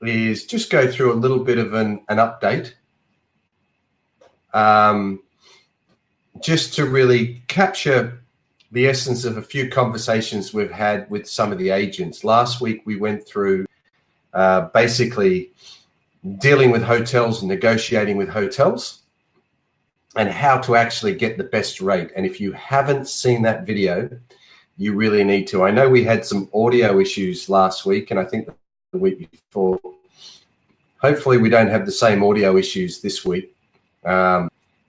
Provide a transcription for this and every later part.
is just go through a little bit of an update, just to really capture the essence of a few conversations we've had with some of the agents. Last week, we went through basically dealing with hotels and negotiating with hotels and how to actually get the best rate. And if you haven't seen that video, you really need to. I know we had some audio issues last week, and I think the week before. Hopefully we don't have the same audio issues this week.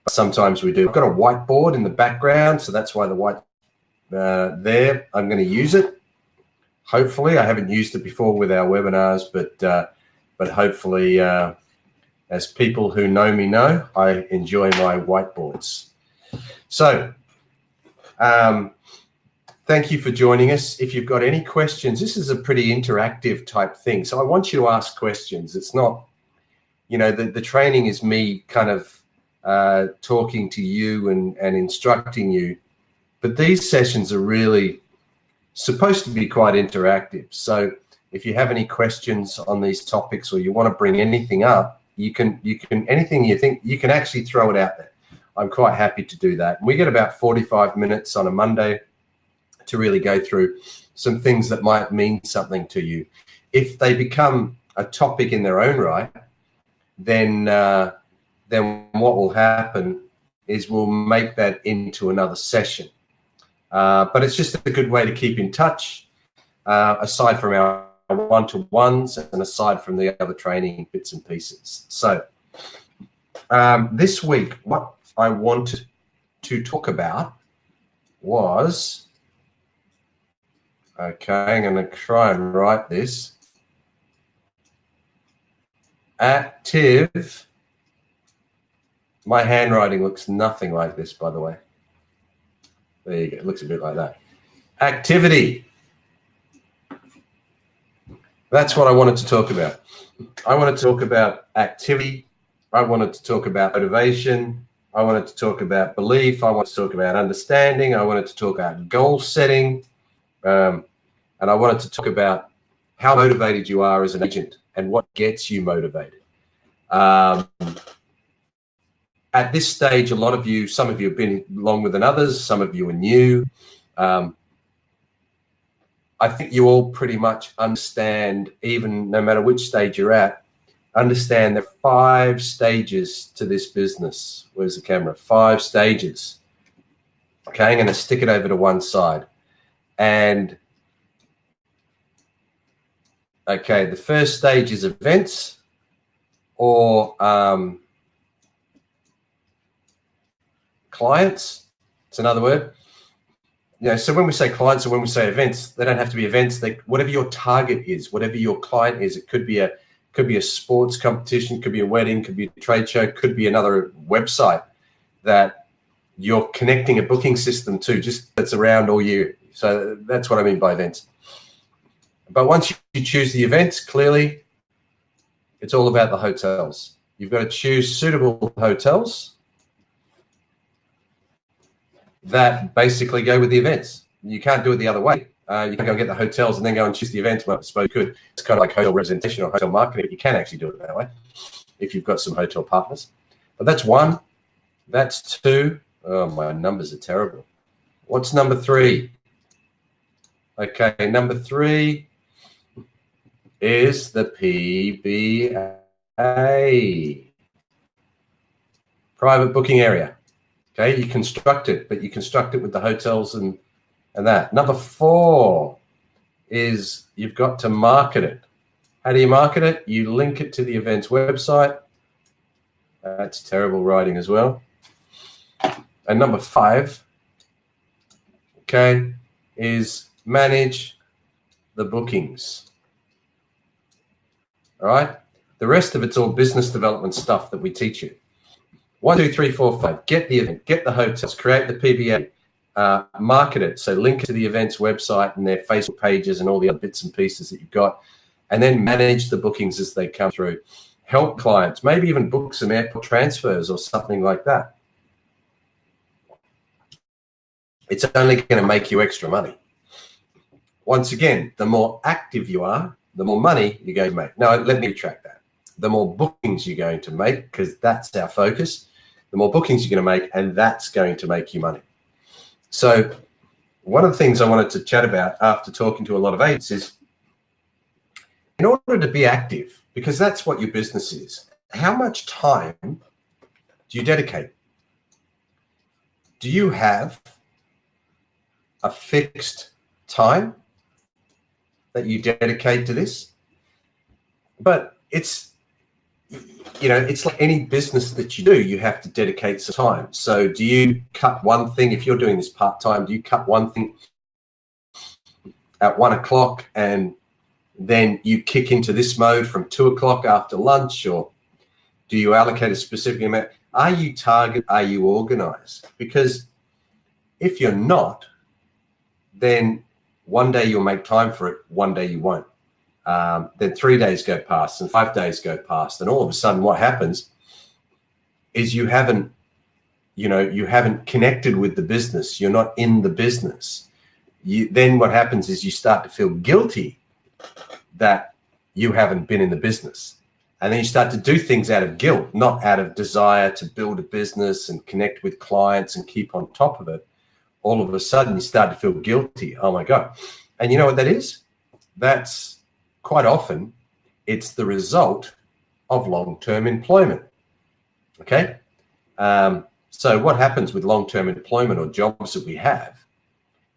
Sometimes we do. I've got a whiteboard in the background, so that's why the white there. I'm going to use it. Hopefully, I haven't used it before with our webinars, but hopefully, as people who know me know, I enjoy my whiteboards. So, thank you for joining us. If you've got any questions, this is a pretty interactive type thing. So I want you to ask questions. It's not, the training is me kind of talking to you and instructing you. But these sessions are really supposed to be quite interactive. So if you have any questions on these topics or you want to bring anything up, you can anything you think, you can actually throw it out there. I'm quite happy to do that. We get about 45 minutes on a Monday to really go through some things that might mean something to you. If they become a topic in their own right, then what will happen is we'll make that into another session. But it's just a good way to keep in touch, aside from our one-to-ones and aside from the other training bits and pieces. So this week, what I wanted to talk about was, okay, I'm going to try and write this. Active. My handwriting looks nothing like this, by the way. There you go. It looks a bit like that. Activity. That's what I wanted to talk about. I wanted to talk about activity. I wanted to talk about motivation. I wanted to talk about belief. I wanted to talk about understanding. I wanted to talk about goal setting. And I wanted to talk about how motivated you are as an agent and what gets you motivated. At this stage, a lot of you, some of you have been longer than others, some of you are new. I think you all pretty much understand, even no matter which stage you're at, understand there are 5 stages to this business. Where's the camera? 5 stages. Okay, I'm going to stick it over to one side. And okay, the first stage is events or clients. It's another word. So when we say clients or when we say events, they don't have to be events. Whatever your target is, whatever your client is, it could be a sports competition, could be a wedding, could be a trade show, could be another website that you're connecting a booking system to, just that's around all year. So that's what I mean by events. But once you choose the events, clearly, it's all about the hotels. You've got to choose suitable hotels that basically go with the events. You can't do it the other way. You can go get the hotels and then go and choose the events. Well, I suppose you could. It's kind of like hotel representation or hotel marketing. You can actually do it that way if you've got some hotel partners. But that's 1. That's 2. Oh, my numbers are terrible. What's number 3? Okay, number 3 is the PBA, private booking area. Okay, you construct it, but you construct it with the hotels and that. Number 4 is you've got to market it. How do you market it? You link it to the event's website. That's terrible writing as well. And number 5, okay, is manage the bookings. All right? The rest of it's all business development stuff that we teach you. 1, 2, 3, 4, 5. Get the event, get the hotels, create the PBA, market it. So link it to the event's website and their Facebook pages and all the other bits and pieces that you've got, and then manage the bookings as they come through. Help clients, maybe even book some airport transfers or something like that. It's only going to make you extra money. Once again, the more active you are, the more money you're going to make. No, let me retract that. The more bookings you're going to make, because that's our focus, the more bookings you're going to make, and that's going to make you money. So one of the things I wanted to chat about after talking to a lot of agents is, in order to be active, because that's what your business is, how much time do you dedicate? Do you have a fixed time that you dedicate to this? But it's, it's like any business that you do, you have to dedicate some time. So do you cut one thing? If you're doing this part-time, do you cut one thing at 1 o'clock and then you kick into this mode from 2 o'clock after lunch? Or do you allocate a specific amount? Are you target? Are you organized? Because if you're not, then one day you'll make time for it, one day you won't. Then 3 days go past and 5 days go past, and all of a sudden what happens is you haven't connected with the business. You're not in the business. Then what happens is you start to feel guilty that you haven't been in the business. And then you start to do things out of guilt, not out of desire to build a business and connect with clients and keep on top of it. All of a sudden you start to feel guilty. Oh my God. And you know what that is? That's quite often, it's the result of long-term employment. Okay. So what happens with long-term employment or jobs that we have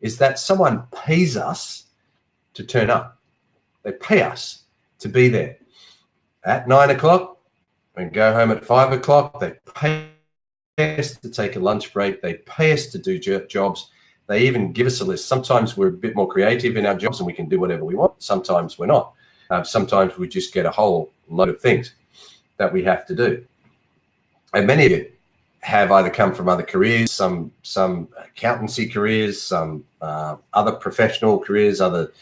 is that someone pays us to turn up. They pay us to be there at 9 o'clock and go home at 5 o'clock. They pay us to take a lunch break. They pay us to do jobs. They even give us a list. Sometimes we're a bit more creative in our jobs and we can do whatever we want. Sometimes we're not. Sometimes we just get a whole load of things that we have to do. And many of you have either come from other careers, some accountancy careers, some other professional careers, other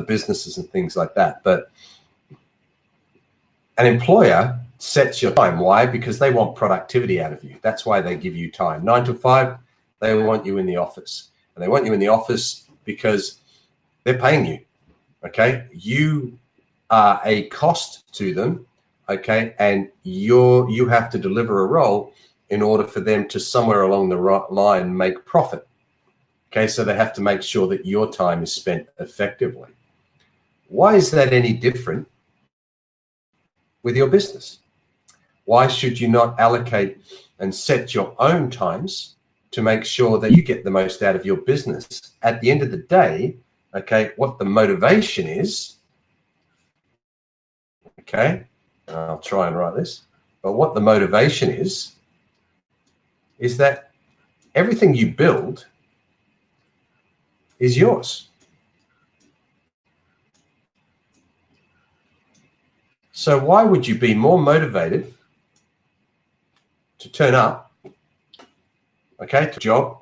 businesses and things like that. But an employer sets your time. Why? Because they want productivity out of you. That's why they give you time. 9 to 5, they want you in the office. And they want you in the office because they're paying you. Okay? You are a cost to them. Okay? And you have to deliver a role in order for them to somewhere along the line make profit. Okay? So they have to make sure that your time is spent effectively. Why is that any different with your business? Why should you not allocate and set your own times to make sure that you get the most out of your business? At the end of the day, okay, what the motivation is, okay, I'll try and write this, but what the motivation is that everything you build is yours. So why would you be more motivated to turn up, okay, to a job?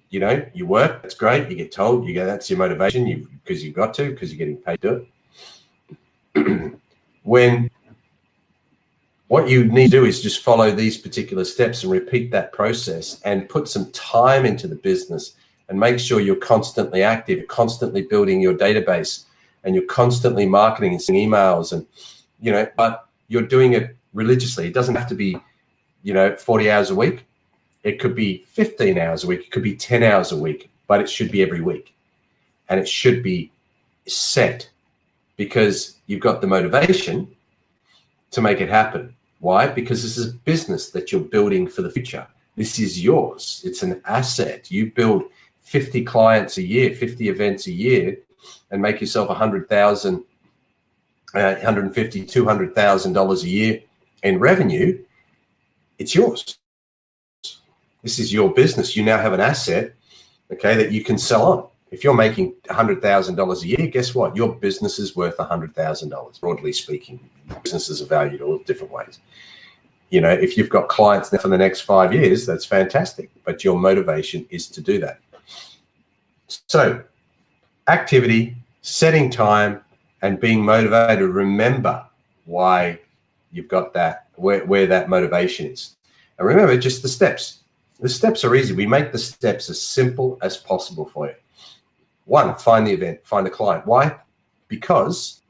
You work, that's great, you get told, that's your motivation, because you've got to, because you're getting paid to do it. When what you need to do is just follow these particular steps and repeat that process and put some time into the business and make sure you're constantly active, constantly building your database, and you're constantly marketing and sending emails, and but you're doing it religiously. It doesn't have to be 40 hours a week. It could be 15 hours a week. It could be 10 hours a week, but it should be every week. And it should be set because you've got the motivation to make it happen. Why? Because this is a business that you're building for the future. This is yours. It's an asset. You build 50 clients a year, 50 events a year, and make yourself $100,000, $150,000, $200,000 a year in revenue. It's yours. This is your business. You now have an asset, okay, that you can sell on. If you're making $100,000 a year, guess what? Your business is worth $100,000, broadly speaking. Businesses are valued all different ways. If you've got clients there for the next 5 years, that's fantastic. But your motivation is to do that. So activity, setting time, and being motivated. Remember why you've got that, where that motivation is. And remember just the steps. The steps are easy. We make the steps as simple as possible for you. 1, find the event, find the client. Why? Because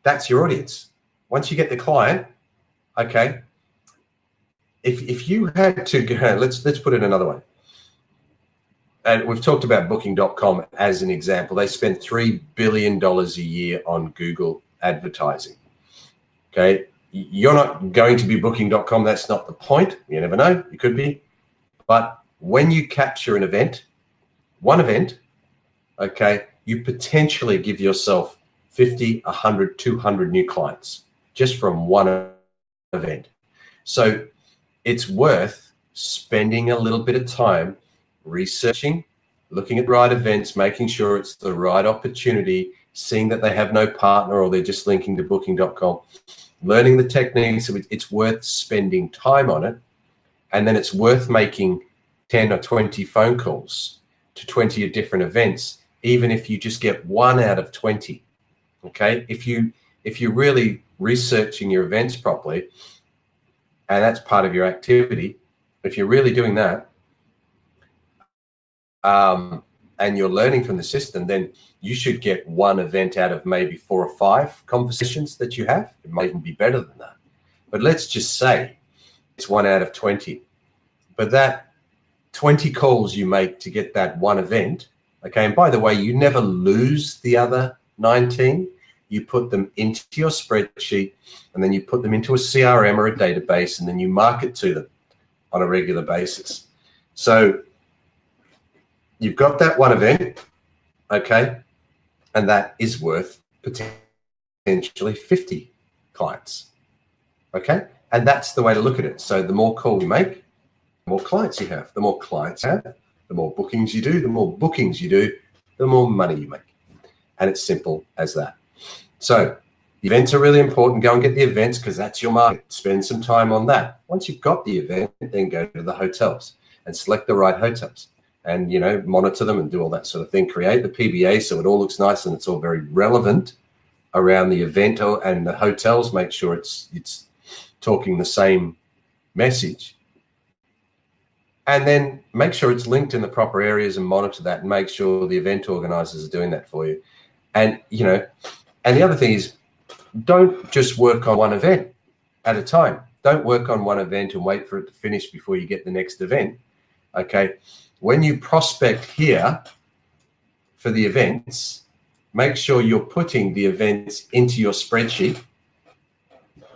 That's your audience. Once you get the client, okay, if you had to go, let's put it another way. And we've talked about booking.com as an example. They spend $3 billion a year on Google advertising. Okay. You're not going to be booking.com. That's not the point. You never know. You could be. But when you capture an event, one event, okay, you potentially give yourself 50, 100, 200 new clients just from one event. So it's worth spending a little bit of time researching, looking at the right events, making sure it's the right opportunity, seeing that they have no partner or they're just linking to booking.com, learning the techniques. It's worth spending time on it. And then it's worth making 10 or 20 phone calls to 20 different events, even if you just get 1 out of 20. Okay. If you're really researching your events properly, and that's part of your activity, if you're really doing that, and you're learning from the system, then you should get 1 event out of maybe 4 or 5 conversations that you have. It might even be better than that. But let's just say it's 1 out of 20. But that 20 calls you make to get that 1 event, okay, and by the way, you never lose the other 19. You put them into your spreadsheet, and then you put them into a CRM or a database, and then you market to them on a regular basis. So you've got that 1 event, okay, and that is worth potentially 50 clients, okay? And that's the way to look at it. So the more calls you make, the more clients you have. The more clients you have, the more bookings you do. The more bookings you do, the more money you make. And it's simple as that. So the events are really important. Go and get the events because that's your market. Spend some time on that. Once you've got the event, then go to the hotels and select the right hotels and, you know, monitor them and do all that sort of thing. Create the PBA so it all looks nice and it's all very relevant around the event, and the hotels make sure it's talking the same message. And then make sure it's linked in the proper areas and monitor that and make sure the event organizers are doing that for you. And, you know, and the other thing is, don't just work on 1 event at a time. Don't work on 1 event and wait for it to finish before you get the next event. Okay. When you prospect here for the events, make sure you're putting the events into your spreadsheet.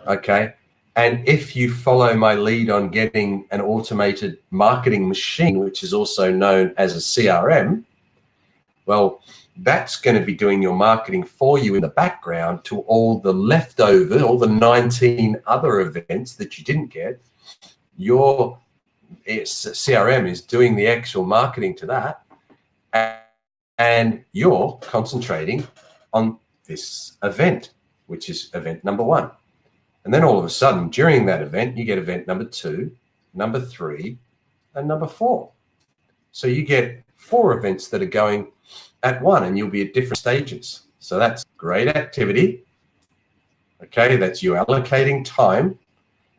Okay. And if you follow my lead on getting an automated marketing machine, which is also known as a CRM, well, that's going to be doing your marketing for you in the background to all the leftover, all the 19 other events that you didn't get. Your CRM is doing the actual marketing to that, and you're concentrating on this event, which is event number 1. And then all of a sudden, during that event, you get event number 2, number 3, and number 4. So you get 4 events that are going at one, and you'll be at different stages. So that's great activity. Okay, that's you allocating time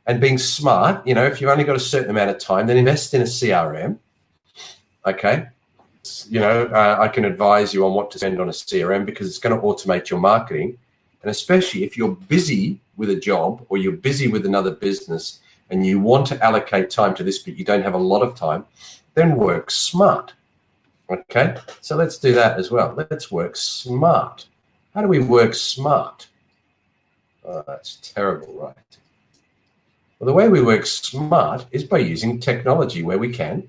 and being smart. You know, if you've only got a certain amount of time, then invest in a CRM. Okay, you know, I can advise you on what to spend on a CRM because it's going to automate your marketing. And especially if you're busy with a job or you're busy with another business and you want to allocate time to this, but you don't have a lot of time, then work smart. Okay, so let's do that as well. Let's work smart. How do we work smart? Oh, that's terrible, right? Well, the way we work smart is by using technology where we can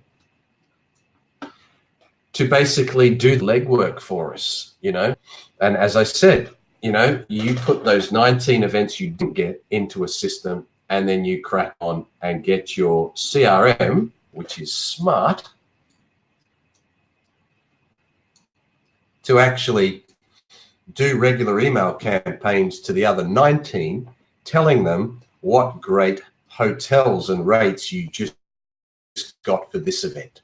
to basically do the legwork for us, you know. And as I said, you know, you put those 19 events you didn't get into a system, and then you crack on and get your CRM, which is smart, to actually do regular email campaigns to the other 19, telling them what great hotels and rates you just got for this event.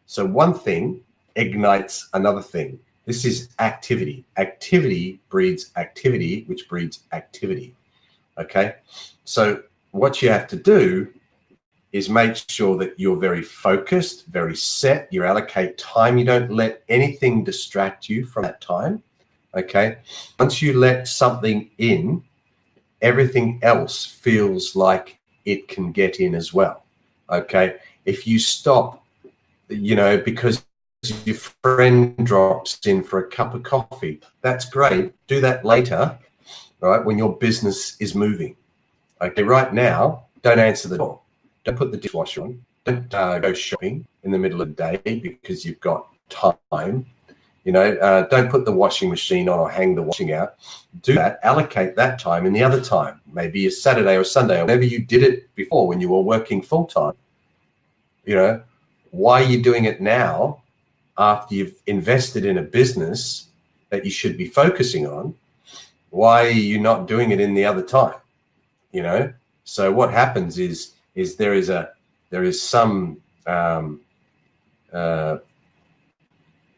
So one thing ignites another thing. This is activity. Activity breeds activity, which breeds activity. Okay. So what you have to do is make sure that you're very focused, very set. You allocate time. You don't let anything distract you from that time. Okay. Once you let something in, everything else feels like it can get in as well. Okay. If you stop, because your friend drops in for a cup of coffee, that's great. Do that later, right? When your business is moving. Okay. Right now, don't answer the door. Don't put the dishwasher on. Don't go shopping in the middle of the day because you've got time. Don't put the washing machine on or hang the washing out. Do that, allocate that time, and the other time, maybe a Saturday or Sunday, or maybe you did it before when you were working full time. Why are you doing it now after you've invested in a business that you should be focusing on? Why are you not doing it in the other time? So what happens is there is some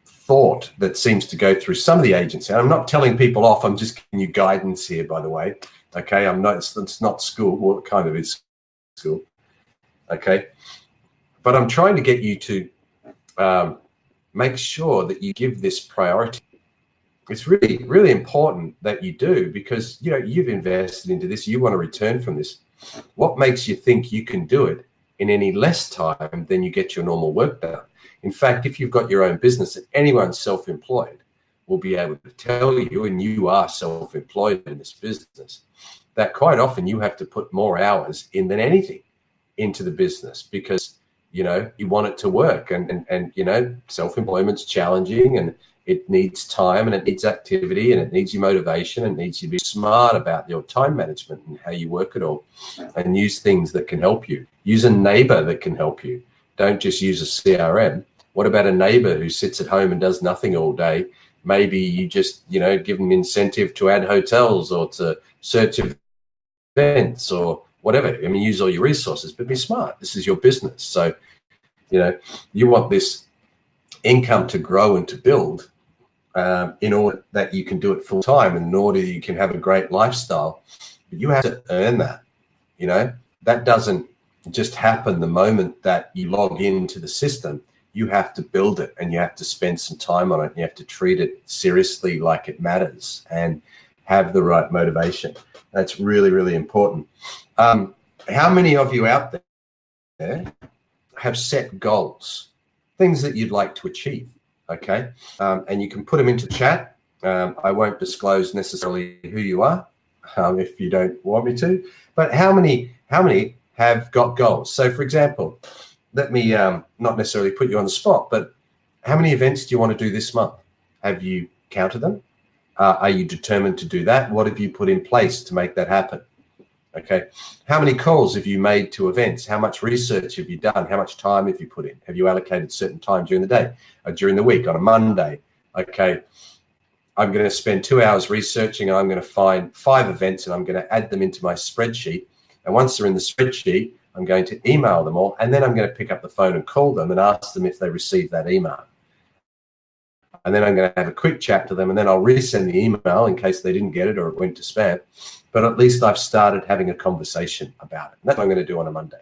thought that seems to go through some of the agents. And I'm not telling people off. I'm just giving you guidance here, by the way. Okay. It's not school. Well, it kind of is school. Okay. But I'm trying to get you to make sure that you give this priority. It's really, really important that you do, because, you've invested into this. You want to return from this. What makes you think you can do it in any less time than you get your normal work done? In fact, if you've got your own business, and anyone self-employed will be able to tell you, and you are self-employed in this business, that quite often you have to put more hours in than anything into the business, because, you want it to work, and self-employment's challenging, and it needs time, and it needs activity, and it needs your motivation, and it needs you to be smart about your time management and how you work it all, and use things that can help you. Use a neighbor that can help you. Don't just use a CRM. What about a neighbor who sits at home and does nothing all day? Maybe you just, give them incentive to add hotels or to search events or whatever. I mean, use all your resources, but be smart. This is your business. So, you want this income to grow and to build in order that you can do it full time, and in order you can have a great lifestyle. But you have to earn that. That doesn't just happen the moment that you log into the system. You have to build it, and you have to spend some time on it. You have to treat it seriously, like it matters, and have the right motivation. That's really, really important. How many of you out there have set goals, things that you'd like to achieve? Okay. And you can put them into the chat. I won't disclose necessarily who you are if you don't want me to, but how many have got goals? So, for example, let me not necessarily put you on the spot, but how many events do you want to do this month? Have you counted them? Are you determined to do that? What have you put in place to make that happen? Okay. How many calls have you made to events? How much research have you done? How much time have you put in? Have you allocated certain time during the day or during the week on a Monday? Okay. I'm going to spend 2 hours researching, and I'm going to find 5 events, and I'm going to add them into my spreadsheet. And once they're in the spreadsheet, I'm going to email them all, and then I'm going to pick up the phone and call them and ask them if they received that email. And then I'm going to have a quick chat to them, and then I'll resend the email in case they didn't get it or it went to spam. But at least I've started having a conversation about it. And that's what I'm going to do on a Monday.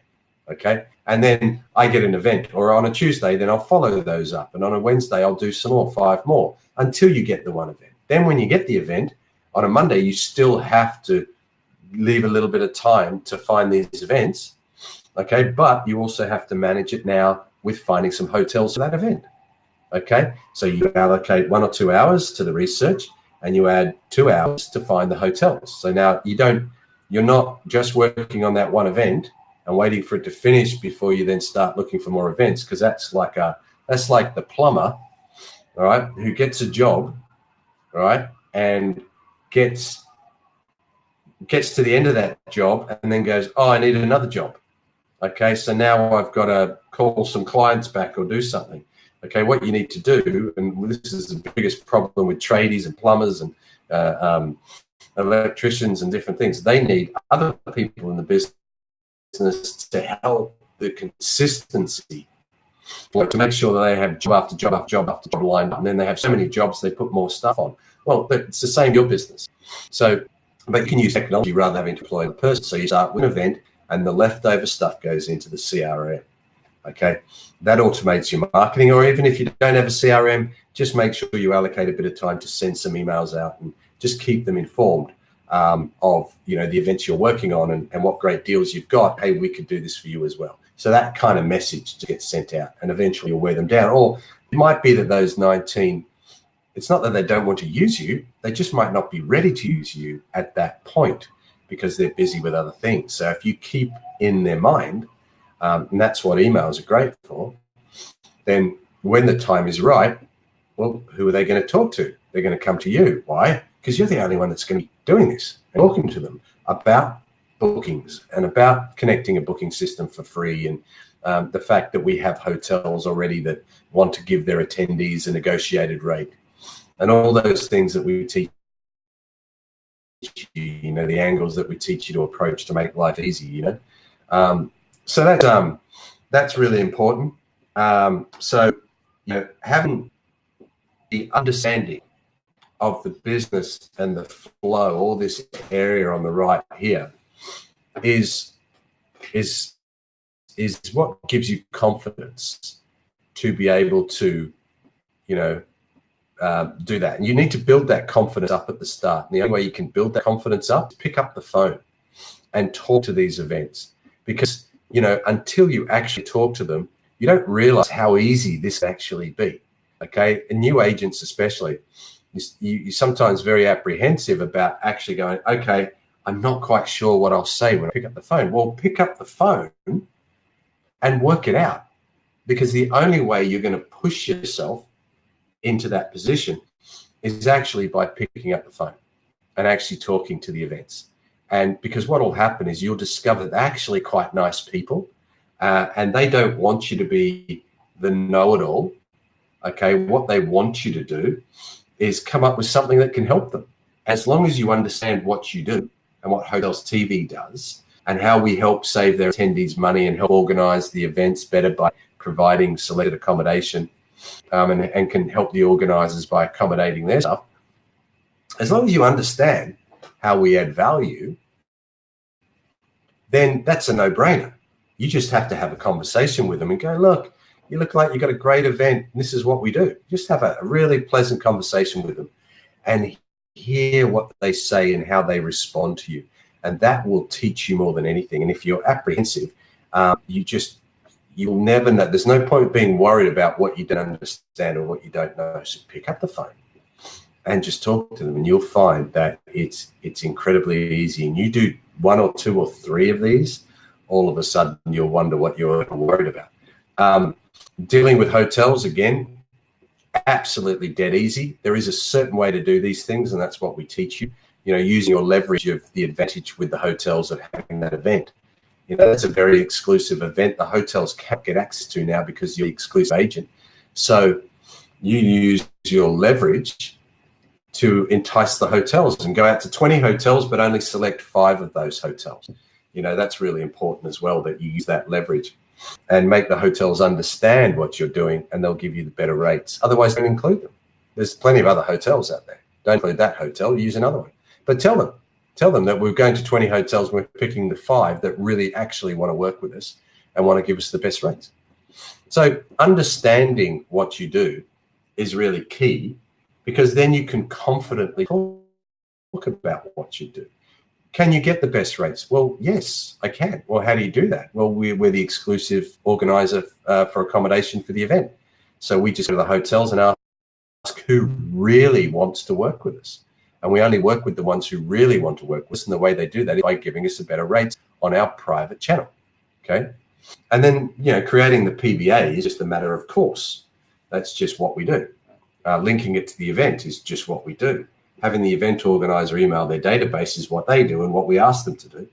Okay. And then I get an event, or on a Tuesday, then I'll follow those up. And on a Wednesday, I'll do some more, 5 more, until you get the one event. Then when you get the event on a Monday, you still have to leave a little bit of time to find these events. Okay. But you also have to manage it now with finding some hotels for that event. Okay. So you allocate 1 or 2 hours to the research, and you add 2 hours to find the hotels. So now you're not just working on that one event and waiting for it to finish before you then start looking for more events, because that's like the plumber, all right, who gets a job, all right, and gets to the end of that job and then goes, oh, I need another job. Okay, so now I've got to call some clients back or do something. Okay, what you need to do, and this is the biggest problem with tradies and plumbers and electricians and different things, they need other people in the business to help the consistency, like to make sure that they have job after job after job after job lined up, and then they have so many jobs they put more stuff on. Well, but it's the same your business. So, but you can use technology rather than having to employ a person. So you start with an event, and the leftover stuff goes into the CRM. Okay, that automates your marketing. Or even if you don't have a CRM, just make sure you allocate a bit of time to send some emails out and just keep them informed of, you know, the events you're working on and what great deals you've got. Hey, we could do this for you as well. So that kind of message gets sent out, and eventually you'll wear them down. Or it might be that those 19, it's not that they don't want to use you, they just might not be ready to use you at that point because they're busy with other things. So if you keep in their mind, and that's what emails are great for, then when the time is right, well, who are they going to talk to? They're going to come to you. Why? Because you're the only one that's going to be doing this and talking to them about bookings and about connecting a booking system for free, and the fact that we have hotels already that want to give their attendees a negotiated rate, and all those things that we teach you, you know, the angles that we teach you to approach to make life easy, you know. So that's really important. So, you know, having the understanding of the business and the flow, all this area on the right here, is what gives you confidence to be able to, you know, do that. And you need to build that confidence up at the start. And the only way you can build that confidence up is pick up the phone and talk to these events, because, you know, until you actually talk to them, you don't realize how easy this actually be. Okay, and new agents especially, you're sometimes very apprehensive about actually going, okay, I'm not quite sure what I'll say when I pick up the phone. Well, pick up the phone and work it out, because the only way you're going to push yourself into that position is actually by picking up the phone and actually talking to the events. And because what will happen is you'll discover they're actually quite nice people, and they don't want you to be the know-it-all. Okay, what they want you to do is come up with something that can help them. As long as you understand what you do and what Hotels TV does and how we help save their attendees money and help organize the events better by providing selected accommodation, and can help the organizers by accommodating their stuff. As long as you understand how we add value, then that's a no-brainer. You just have to have a conversation with them and go, look, you look like you've got a great event, and this is what we do. Just have a really pleasant conversation with them and hear what they say and how they respond to you. And that will teach you more than anything. And if you're apprehensive, you'll never know. There's no point being worried about what you don't understand or what you don't know. So pick up the phone and just talk to them, and you'll find that it's incredibly easy. And you do 1 or 2 or 3 of these, all of a sudden you'll wonder what you're worried about. Dealing with hotels, again, absolutely dead easy. There is a certain way to do these things, and that's what we teach you. You know, using your leverage of the advantage with the hotels of having that event. You know, that's a very exclusive event the hotels can't get access to now because you're the exclusive agent. So you use your leverage to entice the hotels and go out to 20 hotels, but only select 5 of those hotels. You know, that's really important as well, that you use that leverage and make the hotels understand what you're doing, and they'll give you the better rates. Otherwise, don't include them. There's plenty of other hotels out there. Don't include that hotel, use another one. But tell them that we're going to 20 hotels and we're picking the 5 that really actually want to work with us and want to give us the best rates. So understanding what you do is really key, because then you can confidently talk about what you do. Can you get the best rates? Well, yes, I can. Well, how do you do that? Well, we're the exclusive organizer for accommodation for the event. So we just go to the hotels and ask who really wants to work with us. And we only work with the ones who really want to work with us. And the way they do that is by giving us a better rate on our private channel. Okay. And then, you know, creating the PBA is just a matter of course. That's just what we do. Linking it to the event is just what we do. Having the event organizer email their database is what they do and what we ask them to do.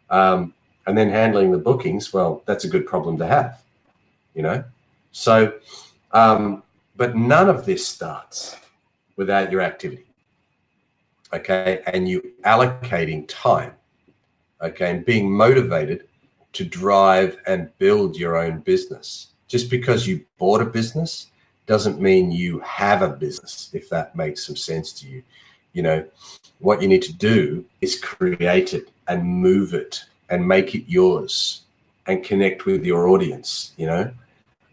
And then handling the bookings, well, that's a good problem to have, you know. So, but none of this starts without your activity, okay, and you allocating time, okay, and being motivated to drive and build your own business. Just because you bought a business doesn't mean you have a business, if that makes some sense to you. You know, what you need to do is create it and move it and make it yours and connect with your audience, you know,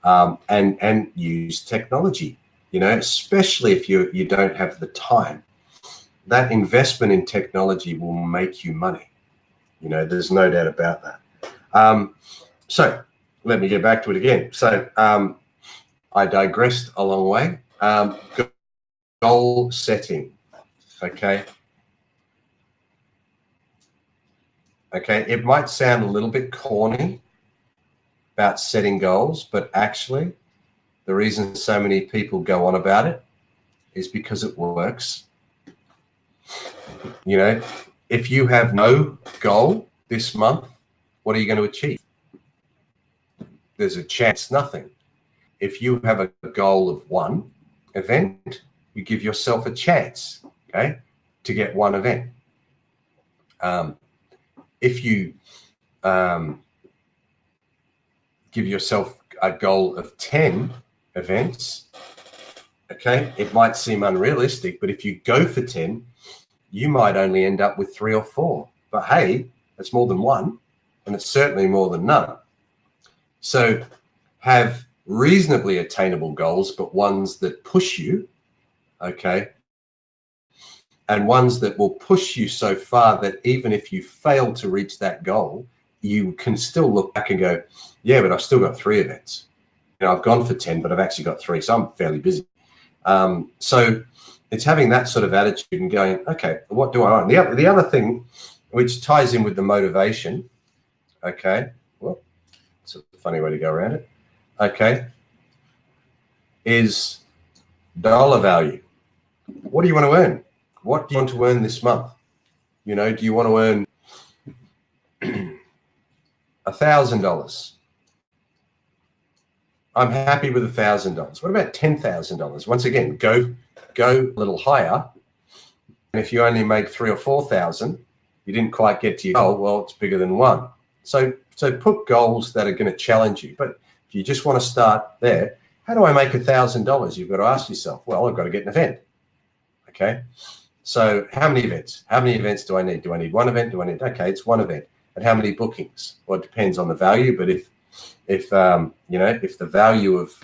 and use technology. Especially if you don't have the time. That investment in technology will make you money. There's no doubt about that. So let me get back to it again. So I digressed a long way. Goal setting. Okay. It might sound a little bit corny about setting goals, but actually the reason so many people go on about it is because it works. If you have no goal this month, what are you going to achieve? There's a chance nothing. If you have a goal of one event, you give yourself a chance, to get one event. If you give yourself a goal of 10 events, it might seem unrealistic, but if you go for 10, you might only end up with 3 or 4. But hey, that's more than one, and it's certainly more than none. So have reasonably attainable goals, but ones that push you, and ones that will push you so far that even if you fail to reach that goal, you can still look back and go, yeah, but I've still got 3 events. I've gone for 10, but I've actually got 3, so I'm fairly busy. So it's having that sort of attitude and going, okay, what do I want? The other thing, which ties in with the motivation, well, it's a funny way to go around it, is dollar value. What do you want to earn? What do you want to earn this month? Do you want to earn $1,000? I'm happy with $1,000. What about $10,000? Once again, go a little higher. And if you only make 3,000 or 4,000, you didn't quite get to your goal. Well, it's bigger than 1. So put goals that are going to challenge you. But if you just want to start there, how do I make $1,000? You've got to ask yourself, well, I've got to get an event. So how many events? How many events do I need? Do I need 1 event? It's 1 event. And how many bookings? Well, it depends on the value. But if the value of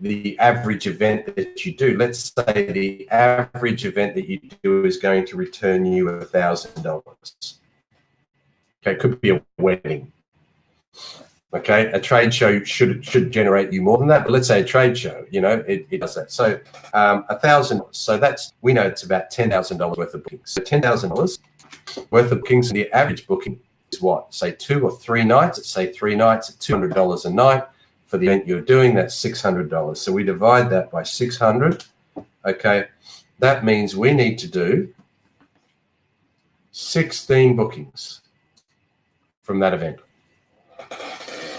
the average event that you do, let's say the average event that you do is going to return you $1,000. It could be a wedding. A trade show should generate you more than that, but let's say a trade show, it does that. So $1,000. So we know it's about $10,000 worth of bookings. So $10,000 worth of bookings, and the average booking is what? Say 2 or 3 nights. Let's say 3 nights at $200 a night. For the event you're doing, that's $600. So we divide that by 600. That means we need to do 16 bookings from that event.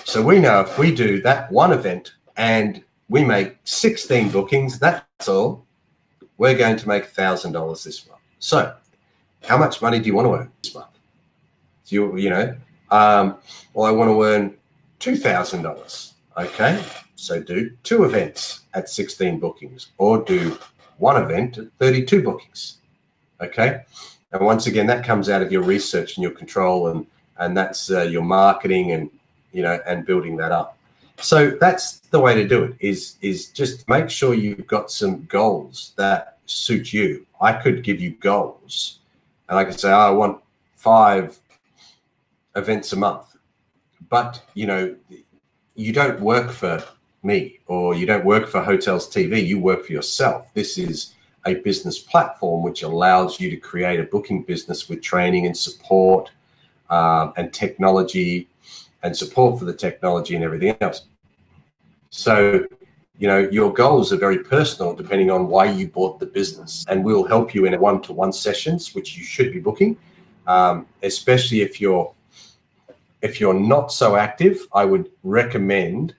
So we know if we do that 1 event and we make 16 bookings, that's all, we're going to make $1,000 this month. So how much money do you want to earn this month? Well, I want to earn $2,000. So do 2 events at 16 bookings, or do 1 event at 32 bookings. And once again, that comes out of your research and your control, and that's your marketing and and building that up. So that's the way to do it, is just make sure you've got some goals that suit you. I could give you goals, and I could say, I want 5 events a month, but you don't work for me, or you don't work for Hotels TV. You work for yourself. This is a business platform which allows you to create a booking business with training and support and technology and support for the technology and everything else. So, your goals are very personal depending on why you bought the business, and we'll help you in a 1-to-1 sessions, which you should be booking, especially if you're not so active. I would recommend,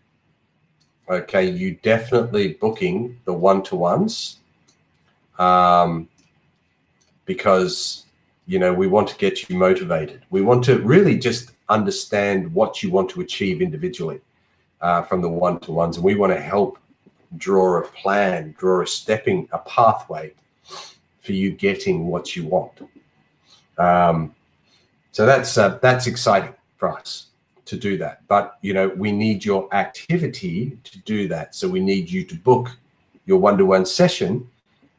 you definitely booking the 1-to-1s, because, we want to get you motivated. We want to really just understand what you want to achieve individually from the 1-to-1s, and we want to help draw a plan, draw a pathway for you getting what you want. So that's exciting for us. to do that. But, you know, we need your activity to do that. So we need you to book your one-to-one session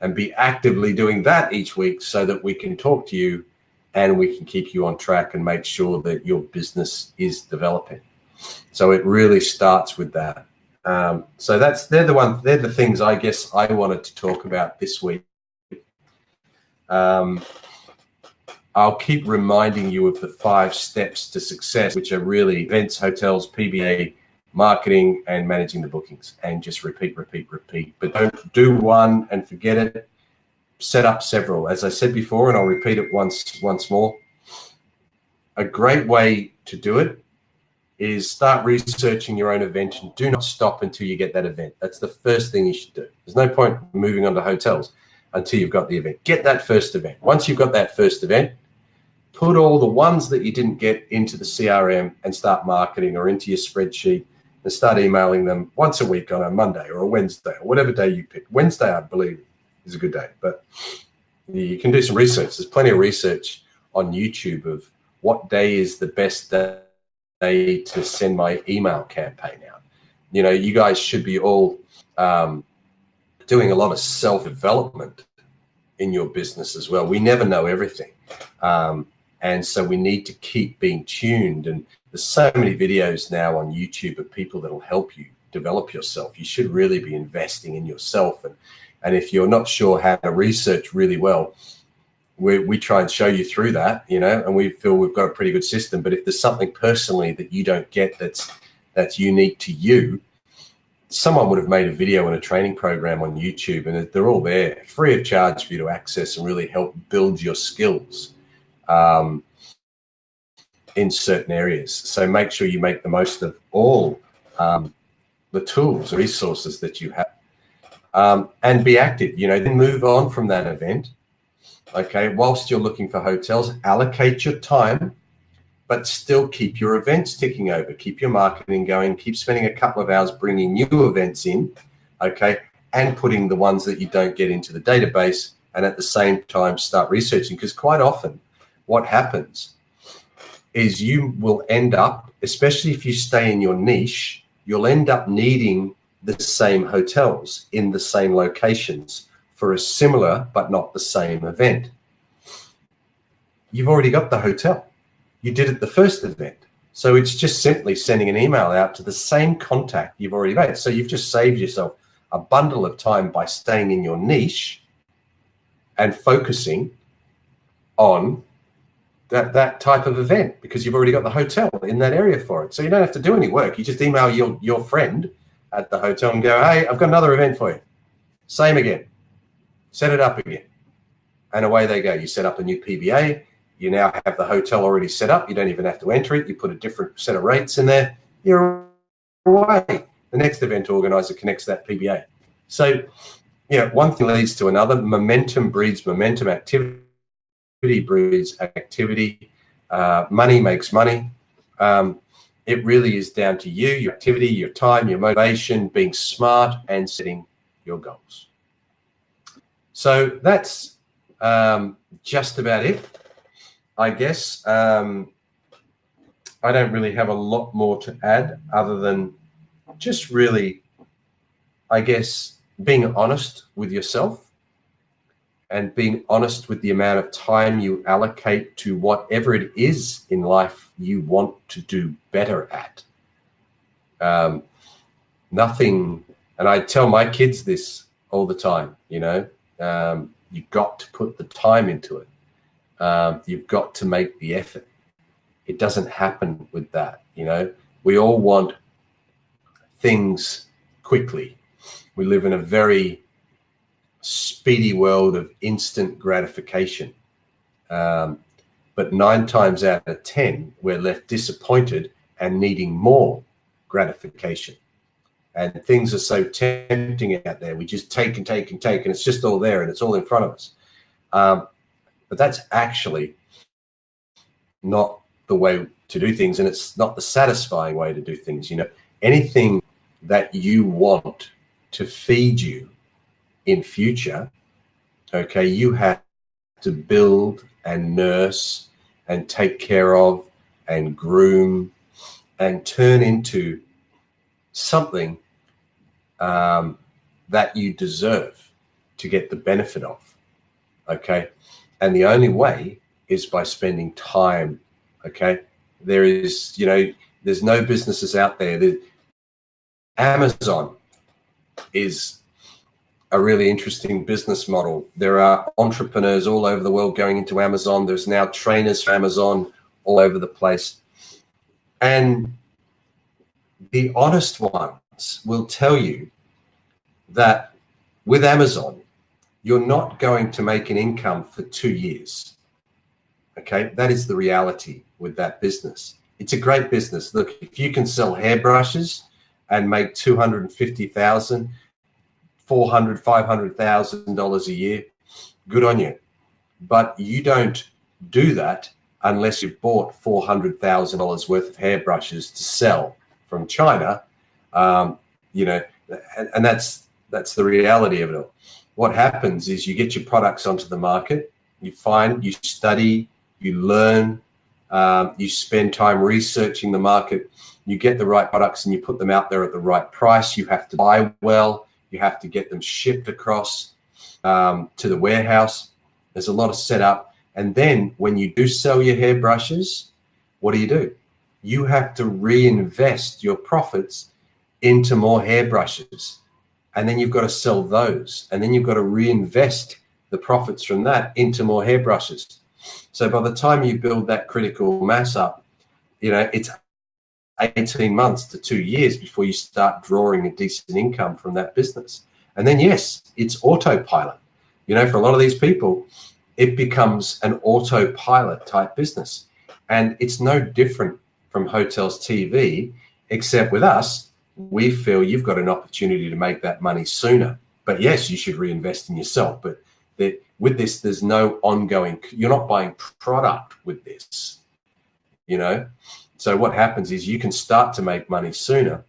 and be actively doing that each week so that we can talk to you and we can keep you on track and make sure that your business is developing. So it really starts with that. So they're the things I guess I wanted to talk about this week. I'll keep reminding you of the 5 steps to success, which are really events, hotels, PBA, marketing, and managing the bookings. And just repeat. But don't do one and forget it. Set up several. As I said before, and I'll repeat it once more, a great way to do it is start researching your own event and do not stop until you get that event. That's the first thing you should do. There's no point moving on to hotels until you've got the event. Get that first event. Once you've got that first event, put all the ones that you didn't get into the CRM and start marketing, or into your spreadsheet and start emailing them once a week on a Monday or a Wednesday or whatever day you pick. Wednesday, I believe, is a good day, but you can do some research. There's plenty of research on YouTube of what day is the best day to send my email campaign out. You know, you guys should be all doing a lot of self-development in your business as well. We never know everything. And so we need to keep being tuned. And there's so many videos now on YouTube of people that will help you develop yourself. You should really be investing in yourself. And if you're not sure how to research really well, we try and show you through that, you know, and we feel we've got a pretty good system. But if there's something personally that you don't get that's unique to you, someone would have made a video and a training program on YouTube, and they're all there free of charge for you to access and really help build your skills in certain areas. So make sure you make the most of all the tools, resources that you have, and be active. You know, then move on from that event. Okay, whilst you're looking for hotels, allocate your time, but still keep your events ticking over, keep your marketing going, keep spending a couple of hours bringing new events in, okay, and putting the ones that you don't get into the database, and at the same time start researching. Because quite often what happens is you will end up, especially if you stay in your niche, you'll end up needing the same hotels in the same locations for a similar but not the same event. You've already got the hotel. You did it the first event. So it's just simply sending an email out to the same contact you've already made. So you've just saved yourself a bundle of time by staying in your niche and focusing on that type of event, because you've already got the hotel in that area for it. So you don't have to do any work. You just email your friend at the hotel and go, hey, I've got another event for you. Same again. Set it up again. And away they go. You set up a new PBA. You now have the hotel already set up. You don't even have to enter it. You put a different set of rates in there. You're away. The next event organizer connects that PBA. So, yeah, one thing leads to another. Momentum breeds momentum. Activity breeds activity. Money makes money. It really is down to you, your activity, your time, your motivation, being smart, and setting your goals. So that's just about it, I guess. I don't really have a lot more to add other than just really, I guess, being honest with yourself and being honest with the amount of time you allocate to whatever it is in life you want to do better at. Nothing, and I tell my kids this all the time, you know, you've got to put the time into it. You've got to make the effort. It doesn't happen with that, you know. We all want things quickly. We live in a very speedy world of instant gratification. But 9 times out of 10, we're left disappointed and needing more gratification. And things are so tempting out there. We just take and take and take, and it's just all there and it's all in front of us. But that's actually not the way to do things, and it's not the satisfying way to do things. You know, anything that you want to feed you in future, okay, you have to build and nurse and take care of and groom and turn into something that you deserve to get the benefit of, okay? And the only way is by spending time, okay? There is, you know, there's no businesses out there. Amazon is a really interesting business model. There are entrepreneurs all over the world going into Amazon. There's now trainers for Amazon all over the place. And the honest ones will tell you that with Amazon, you're not going to make an income for 2 years. Okay, that is the reality with that business. It's a great business. Look, if you can sell hairbrushes and make $250,000, $400,000, $500,000 a year, good on you. But you don't do that unless you've bought $400,000 worth of hairbrushes to sell from China. You know, and that's the reality of it all. What happens is you get your products onto the market, you study, you learn, you spend time researching the market, you get the right products and you put them out there at the right price. You have to buy well, you have to get them shipped across to the warehouse. There's a lot of setup. And then when you do sell your hairbrushes, what do? You have to reinvest your profits into more hairbrushes. And then you've got to sell those. And then you've got to reinvest the profits from that into more hairbrushes. So by the time you build that critical mass up, you know, it's 18 months to 2 years before you start drawing a decent income from that business. And then, yes, it's autopilot. You know, for a lot of these people, it becomes an autopilot type business. And it's no different from hotels TV, except with us, we feel you've got an opportunity to make that money sooner. But yes, you should reinvest in yourself. But with this, there's no ongoing, you're not buying product with this, you know? So what happens is you can start to make money sooner,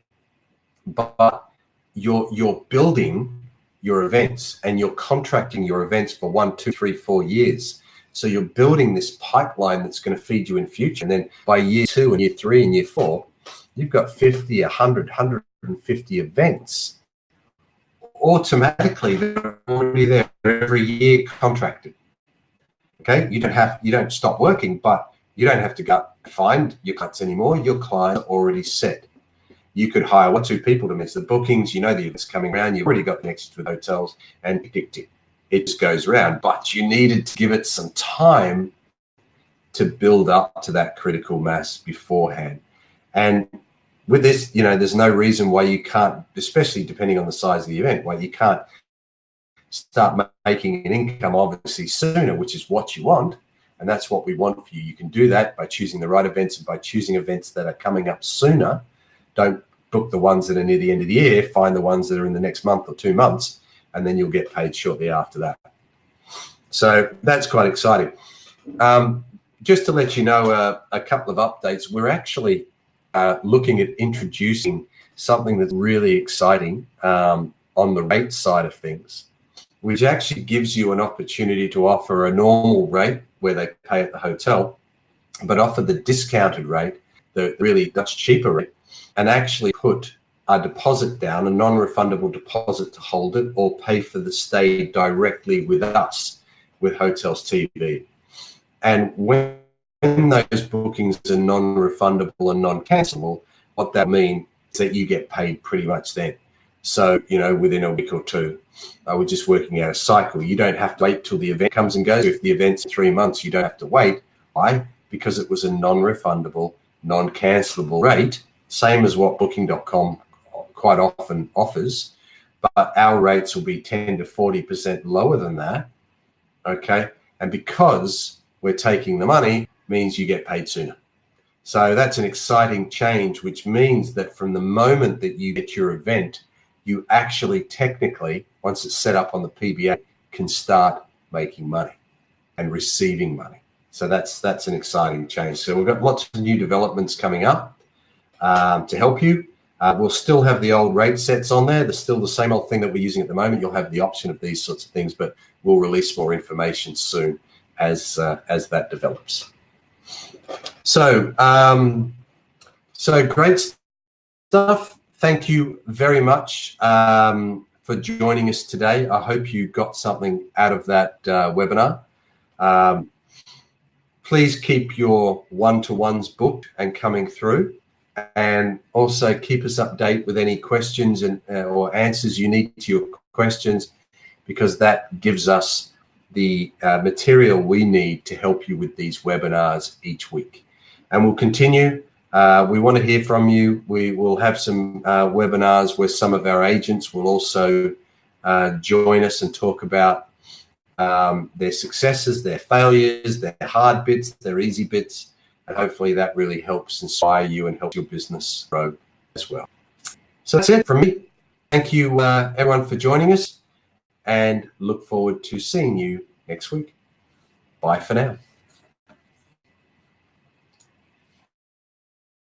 but you're building your events and you're contracting your events for 1, 2, 3, 4 years. So you're building this pipeline that's going to feed you in future. And then by year 2 and year 3 and year 4, you've got 50, 100, 150 events. Automatically, they're already there every year contracted. Okay, you don't stop working, but you don't have to go find your clients anymore. Your clients are already set. You could hire 1 or 2 people to miss the bookings. You know the events coming around. You've already got connections with hotels and predicting. It just goes around. But you needed to give it some time to build up to that critical mass beforehand. And with this, you know, there's no reason why you can't, especially depending on the size of the event, why you can't start making an income obviously sooner, which is what you want. And that's what we want for you. You can do that by choosing the right events and by choosing events that are coming up sooner. Don't book the ones that are near the end of the year. Find the ones that are in the next month or 2 months, and then you'll get paid shortly after that. So that's quite exciting. Just to let you know a couple of updates, we're actually looking at introducing something that's really exciting on the rate side of things, which actually gives you an opportunity to offer a normal rate where they pay at the hotel, but offer the discounted rate, the really much cheaper rate, and actually put a deposit down, a non-refundable deposit to hold it, or pay for the stay directly with us, with Hotels TV. And when those bookings are non-refundable and non-cancelable, what that means is that you get paid pretty much then. So, you know, within a week or 2, we're just working out a cycle. You don't have to wait till the event comes and goes. If the event's 3 months, you don't have to wait. Why? Because it was a non-refundable, non-cancelable rate, same as what Booking.com quite often offers, but our rates will be 10 to 40% lower than that, okay? And because we're taking the money, means you get paid sooner. So that's an exciting change, which means that from the moment that you get your event, you actually technically, once it's set up on the PBA, can start making money and receiving money. So that's an exciting change. So we've got lots of new developments coming up to help you. We'll still have the old rate sets on there. There's still the same old thing that we're using at the moment. You'll have the option of these sorts of things, but we'll release more information soon as that develops. So So great stuff. Thank you very much for joining us today. I hope you got something out of that webinar. Please keep your one-to-ones booked and coming through, and also keep us updated with any questions and or answers you need to your questions, because that gives us the material we need to help you with these webinars each week. And we'll continue. We want to hear from you. We will have some webinars where some of our agents will also join us and talk about their successes, their failures, their hard bits, their easy bits, and hopefully that really helps inspire you and help your business grow as well. So that's it from me. Thank you, everyone, for joining us, and look forward to seeing you next week. Bye for now.